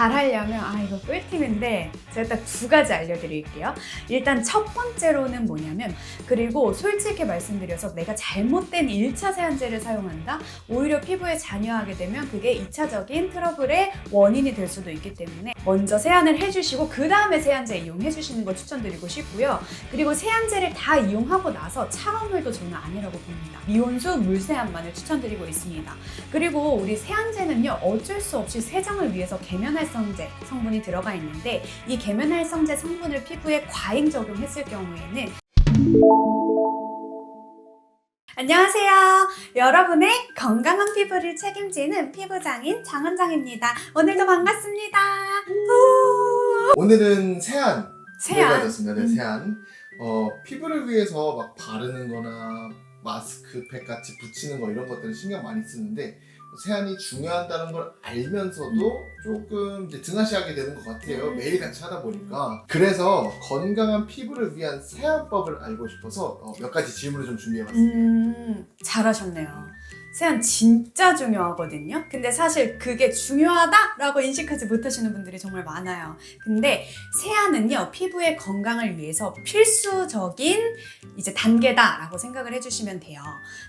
잘 하려면 이거 꿀팁인데 제가 딱 두 가지 알려드릴게요. 일단 첫 번째로는 뭐냐면, 그리고 솔직히 말씀드려서 내가 잘못된 1차 세안제를 사용한다? 오히려 피부에 잔여하게 되면 그게 2차적인 트러블의 원인이 될 수도 있기 때문에 먼저 세안을 해주시고 그 다음에 세안제 이용해 주시는 거 추천드리고 싶고요. 그리고 세안제를 다 이용하고 나서 차가운 물도 저는 아니라고 봅니다. 미온수 물세안만을 추천드리고 있습니다. 그리고 우리 세안제는요, 어쩔 수 없이 세정을 위해서 계면활성제 성분이 들어가 있는데, 이 계면활성제 성분을 피부에 과잉 적용했을 경우에는 안녕하세요. 여러분의 건강한 피부를 책임지는 피부장인 장은정입니다. 오늘도 반갑습니다. 오늘은 세안 세안. 가졌습니다. 네, 세안. 피부를 위해서 막 바르는 거나 마스크팩 같이 붙이는 거 이런 것들은 신경 많이 쓰는데, 세안이 중요하다는 걸 알면서도 조금 이제 등하시하게 되는 것 같아요. 매일 같이 하다 보니까. 그래서 건강한 피부를 위한 세안법을 알고 싶어서 몇 가지 질문을 좀 준비해봤습니다. 잘하셨네요. 세안 진짜 중요하거든요. 근데 사실 그게 중요하다라고 인식하지 못하시는 분들이 정말 많아요. 근데 세안은요, 피부의 건강을 위해서 필수적인 이제 단계다라고 생각을 해주시면 돼요.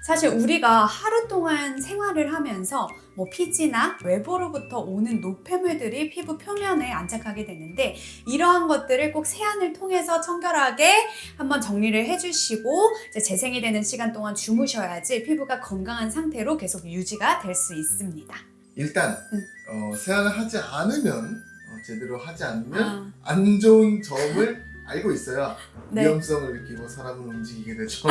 사실 우리가 하루 동안 생활을 하면서 뭐 피지나 외부로부터 오는 노폐물들이 피부 표면에 안착하게 되는데, 이러한 것들을 꼭 세안을 통해서 청결하게 한번 정리를 해주시고 이제 재생이 되는 시간 동안 주무셔야지 피부가 건강한 상태로 계속 유지가 될 수 있습니다. 일단 세안을 하지 않으면 제대로 하지 않으면 안 좋은 점을 알고 있어야 네. 위험성을 느끼고 사람은 움직이게 되죠.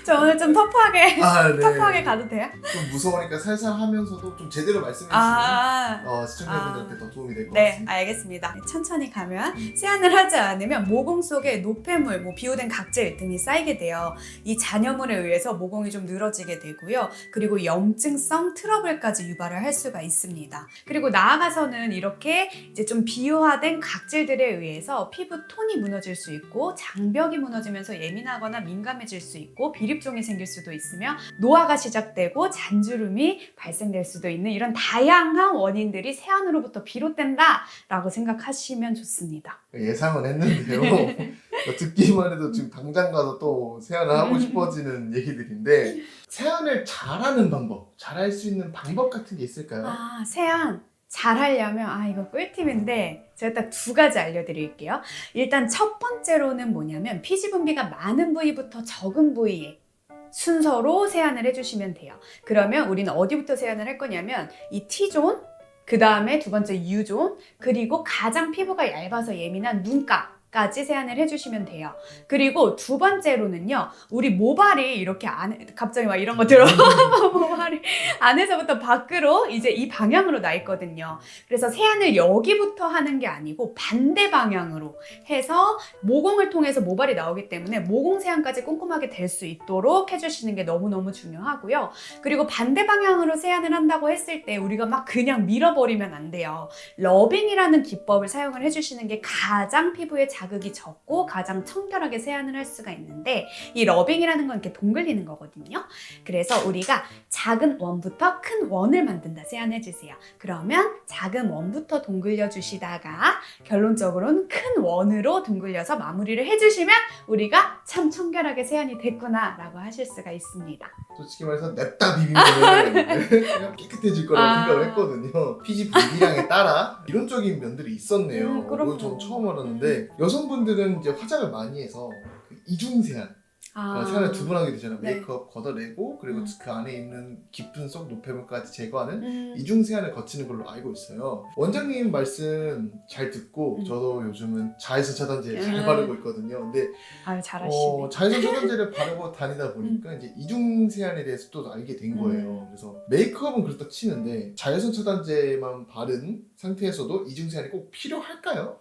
저 오늘 좀 터프하게 네. 터프하게 가도 돼요? 좀 무서우니까 살살 하면서도 좀 제대로 말씀해 주시면 시청자분들한테 더 도움이 될 것 네, 같습니다. 알겠습니다. 천천히 가면, 세안을 하지 않으면 모공 속에 노폐물, 비오된 각질 등이 쌓이게 돼요. 이 잔여물에 의해서 모공이 좀 늘어지게 되고요. 그리고 염증성 트러블까지 유발을 할 수가 있습니다. 그리고 나아가서는 이렇게 이제 좀 비효화된 각질들에 의해서 피부 톤이 무너질 수 있고, 장벽이 무너지면서 예민하거나 민감해질 수 있고, 비립종이 생길 수도 있으며, 노화가 시작되고 잔주름이 발생될 수도 있는 이런 다양한 원인들이 세안으로부터 비롯된다 라고 생각하시면 좋습니다. 예상은 했는데요. 듣기만 해도 지금 당장 가서 또 세안을 하고 싶어지는 얘기들인데, 세안을 잘하는 방법, 잘할 수 있는 방법 같은 게 있을까요? 세안 잘 하려면 이거 꿀팁인데 제가 딱 두 가지 알려드릴게요. 일단 첫 번째로는 뭐냐면, 피지 분비가 많은 부위부터 적은 부위에 순서로 세안을 해주시면 돼요. 그러면 우리는 어디부터 세안을 할 거냐면, 이 T존, 그 다음에 두 번째 U존, 그리고 가장 피부가 얇아서 예민한 눈가까지 세안을 해주시면 돼요. 그리고 두 번째로는요, 우리 모발이 이렇게 안에, 갑자기 막 이런 거 들어. 모발이 안에서부터 밖으로 이제 이 방향으로 나 있거든요. 그래서 세안을 여기부터 하는 게 아니고 반대 방향으로 해서 모공을 통해서 모발이 나오기 때문에 모공 세안까지 꼼꼼하게 될 수 있도록 해주시는 게 너무너무 중요하고요. 그리고 반대 방향으로 세안을 한다고 했을 때 우리가 막 그냥 밀어버리면 안 돼요. 러빙이라는 기법을 사용을 해주시는 게 가장 피부에 자극이 적고 가장 청결하게 세안을 할 수가 있는데, 이 러빙이라는 건 이렇게 동글리는 거거든요. 그래서 우리가 작은 원부터 큰 원을 만든다 세안해주세요. 그러면 작은 원부터 동글려 주시다가 결론적으로는 큰 원으로 동글려서 마무리를 해주시면 우리가 참 청결하게 세안이 됐구나 라고 하실 수가 있습니다. 솔직히 말해서 냅다 비비면 그냥 깨끗해질 거라고 생각을 했거든요. 피지 분비량에 따라 이론적인 면들이 있었네요. 그럼요. 그걸 전 처음 알았는데, 여성분들은 이제 화장을 많이 해서 그 이중 세안, 세안을 두 번 하게 되잖아요. 네. 메이크업 걷어내고 그리고 그 안에 있는 깊은 속 노폐물까지 제거하는 이중 세안을 거치는 걸로 알고 있어요. 원장님 말씀 잘 듣고 저도 요즘은 자외선 차단제 잘 바르고 있거든요. 근데 잘하시네. 자외선 차단제를 바르고 다니다 보니까 이제 이중 세안에 대해서 또 알게 된 거예요. 그래서 메이크업은 그렇다 치는데 자외선 차단제만 바른 상태에서도 이중 세안이 꼭 필요할까요?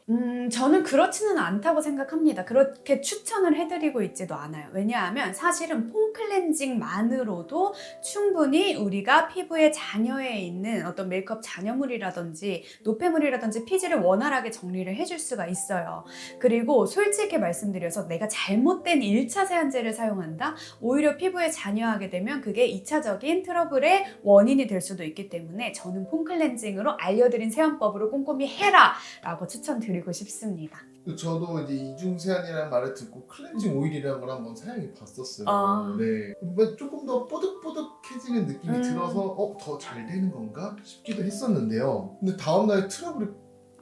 저는 그렇지는 않다고 생각합니다. 그렇게 추천을 해드리고 있지도 않아요. 왜냐하면 사실은 폼 클렌징만으로도 충분히 우리가 피부에 잔여해 있는 어떤 메이크업 잔여물이라든지 노폐물이라든지 피지를 원활하게 정리를 해줄 수가 있어요. 그리고 솔직히 말씀드려서 내가 잘못된 1차 세안제를 사용한다? 오히려 피부에 잔여하게 되면 그게 2차적인 트러블의 원인이 될 수도 있기 때문에 저는 폼 클렌징으로 알려드린 세안법으로 꼼꼼히 해라! 라고 추천드리고 싶습니다. 저도 이제 이중 세안이라는 말을 듣고 클렌징 오일이라는 걸 한번 사용해 봤었어요. 아. 네. 뭔가 조금 더 뽀득뽀득해지는 느낌이 들어서 더 잘 되는 건가 싶기도 했었는데요. 근데 다음날 트러블이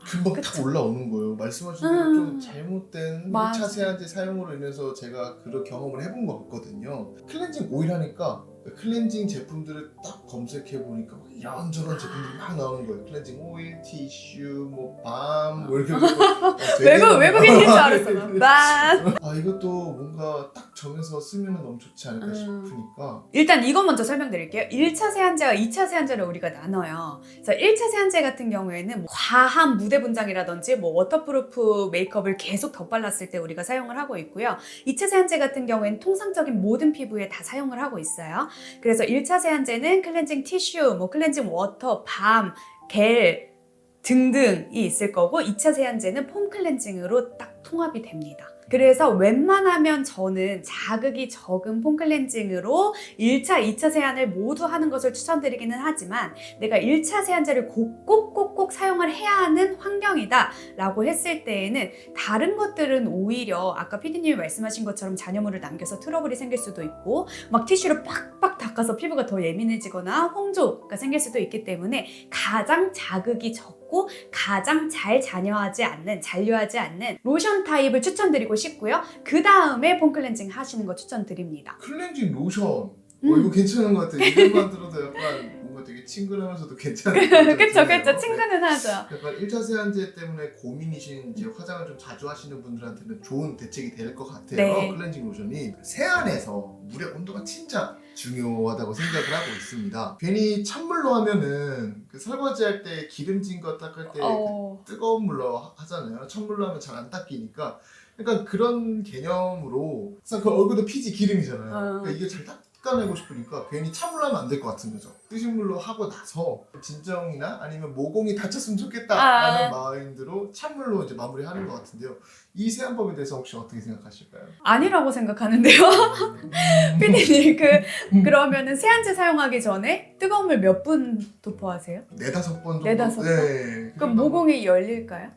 금방 탁 올라오는 거예요. 말씀하신 대로 좀 잘못된 맞아. 1차 세안제 사용으로 인해서 제가 그런 경험을 해본 것 같거든요. 클렌징 오일 하니까 클렌징 제품들을 딱 검색해 보니까 이런저런 제품들이 막 나오는 거예요. 클렌징 오일, 티슈, 밤 뭐 이렇게 외국인인 줄 알았어. 난. 이것도 뭔가 딱 정해서 쓰면 너무 좋지 않을까 싶으니까. 일단 이것 먼저 설명드릴게요. 1차 세안제와 2차 세안제를 우리가 나눠요. 그래서 1차 세안제 같은 경우에는 뭐 과한 무대 분장이라든지 뭐 워터프루프 메이크업을 계속 덧발랐을 때 우리가 사용을 하고 있고요. 2차 세안제 같은 경우에는 통상적인 모든 피부에 다 사용을 하고 있어요. 그래서 1차 세안제는 클렌징 티슈, 뭐 클렌징 워터, 밤, 겔 등등이 있을 거고 2차 세안제는 폼 클렌징으로 딱 통합이 됩니다. 그래서 웬만하면 저는 자극이 적은 폼 클렌징으로 1차, 2차 세안을 모두 하는 것을 추천드리기는 하지만 내가 1차 세안제를 꼭꼭꼭꼭 사용을 해야 하는 환경이다 라고 했을 때에는 다른 것들은 오히려 아까 PD님이 말씀하신 것처럼 잔여물을 남겨서 트러블이 생길 수도 있고 막 티슈를 빡빡 닦아서 피부가 더 예민해지거나 홍조가 생길 수도 있기 때문에 가장 자극이 적고 가장 잘 잔여하지 않는, 잔류하지 않는 로션 타입을 추천드리고 싶고요. 그 다음에 폼 클렌징 하시는 거 추천드립니다. 클렌징 로션 이거 괜찮은 것 같아요. 이름만 들어도 약간 뭔가 되게 친근하면서도 괜찮은 것 같아요. 그쵸. 친근은 하죠. 약간 1차 세안제 때문에 고민이신 이제 화장을 좀 자주 하시는 분들한테는 좋은 대책이 될 것 같아요. 네. 클렌징 로션이 세안에서 물의 온도가 진짜 중요하다고 생각을 하고 있습니다. 괜히 찬물로 하면은 그 설거지 할 때 기름진 거 닦을 때 뜨거운 물로 하잖아요. 찬물로 하면 잘 안 닦이니까 약간 그런 개념으로 그 얼굴도 피지 기름이잖아요. 그러니까 이게 잘 닦아내고 싶으니까 괜히 찬물로 하면 안 될 것 같은 거죠. 뜨신 물로 하고 나서 진정이나 아니면 모공이 다쳤으면 좋겠다라는 마인드로 찬물로 이제 마무리하는 것 같은데요. 이 세안법에 대해서 혹시 어떻게 생각하실까요? 아니라고 생각하는데요. 피디님 그러면은 세안제 사용하기 전에 뜨거운 물 몇 분 도포하세요? 4-5번 정도? 4-5번? 네. 그럼 모공이 열릴까요?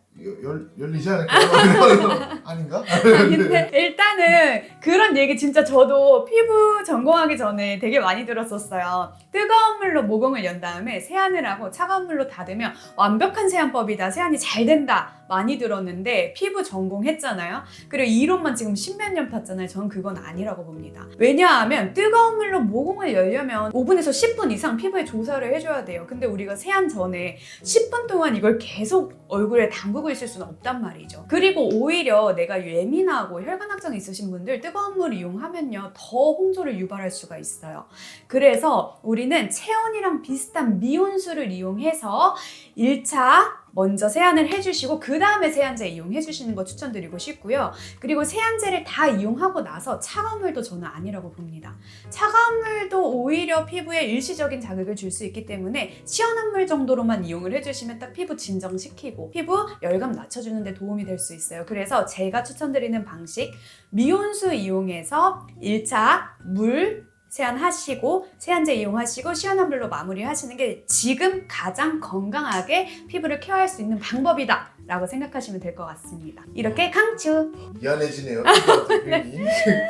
열리지 않을까요? 아닌가? 아닌데 일단은 그런 얘기 진짜 저도 피부 전공하기 전에 되게 많이 들었었어요. 뜨거운 물로 모공을 연 다음에 세안을 하고 차가운 물로 닫으면 완벽한 세안법이다, 세안이 잘 된다 많이 들었는데 피부 전공했잖아요. 그리고 이론만 지금 10몇 년 탔잖아요. 저는 그건 아니라고 봅니다. 왜냐하면 뜨거운 물로 모공을 열려면 5분에서 10분 이상 피부에 조사를 해줘야 돼요. 근데 우리가 세안 전에 10분 동안 이걸 계속 얼굴에 담그고 있을 수는 없단 말이죠. 그리고 오히려 내가 예민하고 혈관악정이 있으신 분들 뜨거운 물 이용하면요 더 홍조를 유발할 수가 있어요. 그래서 우리는 체온이랑 비슷한 미온수를 이용해서 1차 먼저 세안을 해주시고 그 다음에 세안제 이용해 주시는 거 추천드리고 싶고요. 그리고 세안제를 다 이용하고 나서 차가운 물도 저는 아니라고 봅니다. 차가운 물도 오히려 피부에 일시적인 자극을 줄 수 있기 때문에 시원한 물 정도로만 이용을 해주시면 딱 피부 진정시키고 피부 열감 낮춰주는 데 도움이 될 수 있어요. 그래서 제가 추천드리는 방식 미온수 이용해서 1차 물 세안하시고 세안제 이용하시고 시원한 물로 마무리하시는 게 지금 가장 건강하게 피부를 케어할 수 있는 방법이다 라고 생각하시면 될 것 같습니다. 이렇게 강추! 미안해지네요.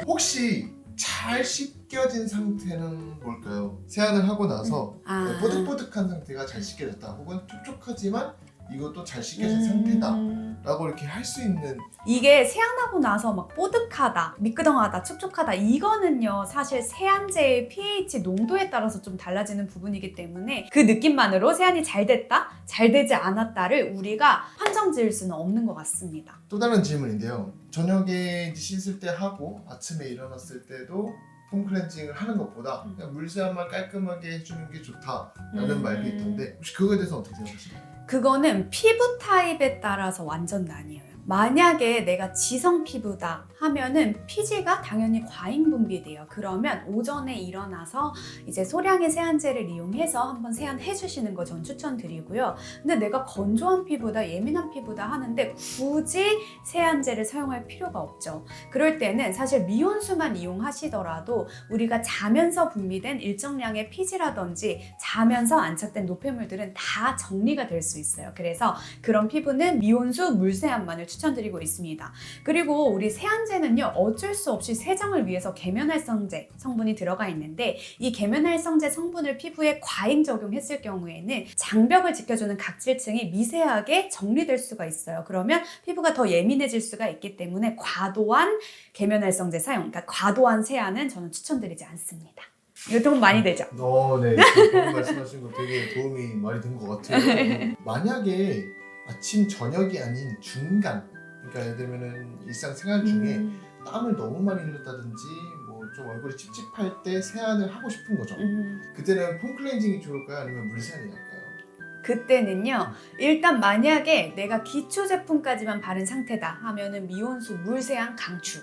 혹시 잘 씻겨진 상태는 뭘까요? 세안을 하고 나서 뽀득뽀득한 상태가 잘 씻겨졌다 혹은 촉촉하지만 이것도 잘 씻겨진 상태다 라고 이렇게 할 수 있는 이게 세안하고 나서 막 뽀득하다, 미끄덩하다, 촉촉하다 이거는요 사실 세안제의 pH 농도에 따라서 좀 달라지는 부분이기 때문에 그 느낌만으로 세안이 잘 됐다, 잘 되지 않았다를 우리가 판정 지을 수는 없는 것 같습니다. 또 다른 질문인데요. 저녁에 씻을 때 하고 아침에 일어났을 때도 폼 클렌징을 하는 것보다 그냥 물세안만 깔끔하게 해주는 게 좋다라는 말도 있던데 혹시 그거에 대해서 어떻게 생각하시나요? 그거는 피부 타입에 따라서 완전 나뉘어요. 만약에 내가 지성 피부다 하면은 피지가 당연히 과잉 분비돼요. 그러면 오전에 일어나서 이제 소량의 세안제를 이용해서 한번 세안해 주시는 거 전 추천드리고요. 근데 내가 건조한 피부다, 예민한 피부다 하는데 굳이 세안제를 사용할 필요가 없죠. 그럴 때는 사실 미온수만 이용하시더라도 우리가 자면서 분비된 일정량의 피지라든지 자면서 안착된 노폐물들은 다 정리가 될 수 있어요. 그래서 그런 피부는 미온수 물세안만을 추천드리고 있습니다. 그리고 우리 세안제는요, 어쩔 수 없이 세정을 위해서 계면활성제 성분이 들어가 있는데 이 계면활성제 성분을 피부에 과잉 적용했을 경우에는 장벽을 지켜주는 각질층이 미세하게 정리될 수가 있어요. 그러면 피부가 더 예민해질 수가 있기 때문에 과도한 계면활성제 사용, 그러니까 과도한 세안은 저는 추천드리지 않습니다. 이거 도움 많이 되죠? 네. 방금 말씀하신 거 되게 도움이 많이 된 것 같아요. 만약에 아침, 저녁이 아닌 중간, 그러니까 예를 들면은 일상생활 중에 땀을 너무 많이 흘렸다든지 뭐 좀 얼굴이 찝찝할 때 세안을 하고 싶은 거죠. 그때는 폼 클렌징이 좋을까요? 아니면 물세안이 나을까요? 그때는요, 일단 만약에 내가 기초 제품까지만 바른 상태다 하면은 미온수 물세안 강추.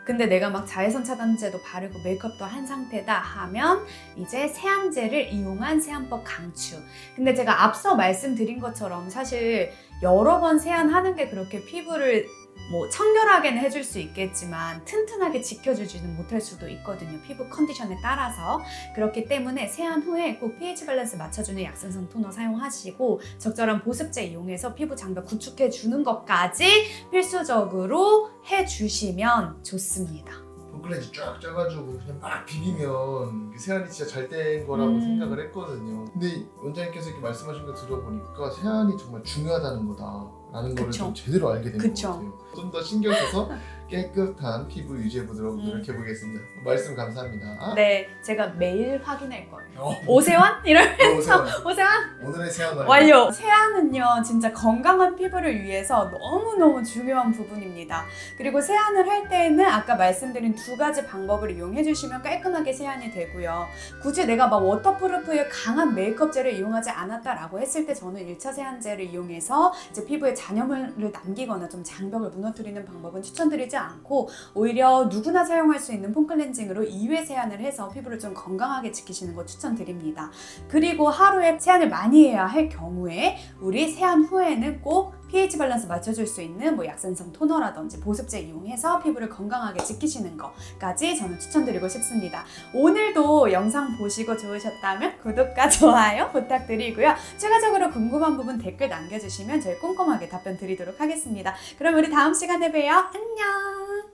근데 내가 막 자외선 차단제도 바르고 메이크업도 한 상태다 하면 이제 세안제를 이용한 세안법 강추. 근데 제가 앞서 말씀드린 것처럼 사실 여러 번 세안하는 게 그렇게 피부를 뭐 청결하게는 해줄 수 있겠지만 튼튼하게 지켜주지는 못할 수도 있거든요. 피부 컨디션에 따라서. 그렇기 때문에 세안 후에 꼭 pH 밸런스 맞춰주는 약산성 토너 사용하시고 적절한 보습제 이용해서 피부 장벽 구축해 주는 것까지 필수적으로 해주시면 좋습니다. 폼 클렌징 쫙 짜가지고 그냥 막 비비면 세안이 진짜 잘 된 거라고 생각을 했거든요. 근데 원장님께서 이렇게 말씀하신 거 들어보니까 세안이 정말 중요하다는 거다라는 거를 좀 제대로 알게 된 것 같아요. 좀 더 신경 써서 깨끗한 피부 유지해 보도록 노력해 보겠습니다. 말씀 감사합니다. 네, 제가 매일 확인할 거예요. 오세환? 이러면서 오세환? 오늘의 세안 완료! 세안은요, 진짜 건강한 피부를 위해서 너무너무 중요한 부분입니다. 그리고 세안을 할 때에는 아까 말씀드린 두 가지 방법을 이용해 주시면 깔끔하게 세안이 되고요. 굳이 내가 막 워터프루프의 강한 메이크업제를 이용하지 않았다라고 했을 때 저는 1차 세안제를 이용해서 이제 피부에 잔여물을 남기거나 좀 장벽을 무너뜨리는 방법은 추천드리지 않고 오히려 누구나 사용할 수 있는 폼 클렌징으로 2회 세안을 해서 피부를 좀 건강하게 지키시는 거 추천드립니다. 그리고 하루에 세안을 많이 해야 할 경우에 우리 세안 후에는 꼭 pH 밸런스 맞춰줄 수 있는 뭐 약산성 토너라든지 보습제 이용해서 피부를 건강하게 지키시는 것까지 저는 추천드리고 싶습니다. 오늘도 영상 보시고 좋으셨다면 구독과 좋아요 부탁드리고요. 추가적으로 궁금한 부분 댓글 남겨주시면 저희 꼼꼼하게 답변 드리도록 하겠습니다. 그럼 우리 다음 시간에 봬요. 안녕!